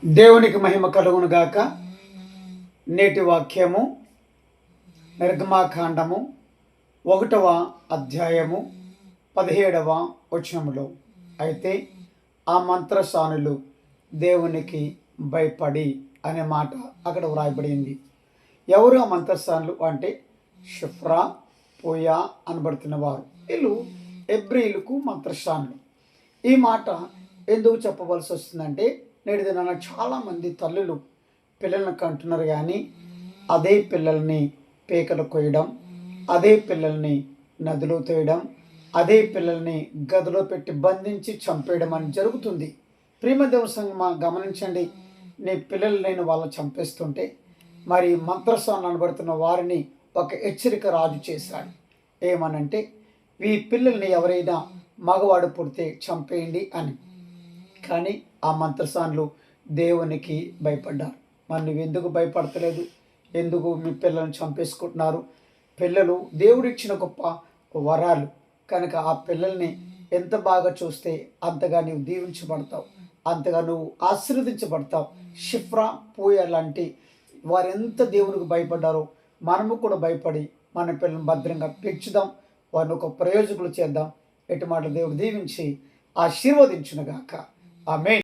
దేవునికి మహిమ కలుగును గాక. నేటి వాక్యము నిర్గమాకాండము 1వ అధ్యాయము 17వ వచనములో. అయితే ఆ మంత్రసానులు దేవునికి భయపడి అనే మాట అక్కడ వ్రాయబడింది. ఎవరు ఆ మంత్రసానులు అంటే షిఫ్రా, పోయా అనబడుతున్న వారు. వీళ్ళు ఎబ్రీలకు మంత్రసానులు. ఈ మాట ఎందుకు చెప్పవలసి వస్తుందంటే, నేటి దినాన చాలామంది తల్లులు పిల్లలను కంటున్నారు, కానీ అదే పిల్లల్ని పేకలు కొయ్యడం, అదే పిల్లల్ని నదిలో తోయడం, అదే పిల్లల్ని గదిలో పెట్టి బంధించి చంపేయడం అని జరుగుతుంది. ప్రియదేవ సంగమా, గమనించండి. నీ పిల్లలు నేను వాళ్ళని చంపేస్తుంటే మరి మంత్రసానులు అనబడుతున్న వారిని ఒక హెచ్చరిక రాజు చేశాడు. ఏమనంటే, ఈ పిల్లల్ని ఎవరైనా మగవాడు పుడితే చంపేయండి అని. కానీ ఆ మంత్రసానులు దేవునికి భయపడ్డారు. మరి నువ్వు ఎందుకు భయపడతలేదు? ఎందుకు మీ పిల్లల్ని చంపేసుకుంటున్నారు? పిల్లలు దేవుడిచ్చిన గొప్ప వరాలు కనుక ఆ పిల్లల్ని ఎంత బాగా చూస్తే అంతగా నువ్వు దీవించబడతావు, అంతగా నువ్వు ఆశీర్వదించబడతావు. షిఫ్రా, పూయ లాంటి వారు ఎంత దేవునికి భయపడ్డారో మనము కూడా భయపడి మన పిల్లల్ని భద్రంగా పెంచుదాం, వారిని ఒక ప్రయోజకులు చేద్దాం. ఎటు మాట దేవుడు దీవించి ఆశీర్వదించునుగాక. ఆమేన్.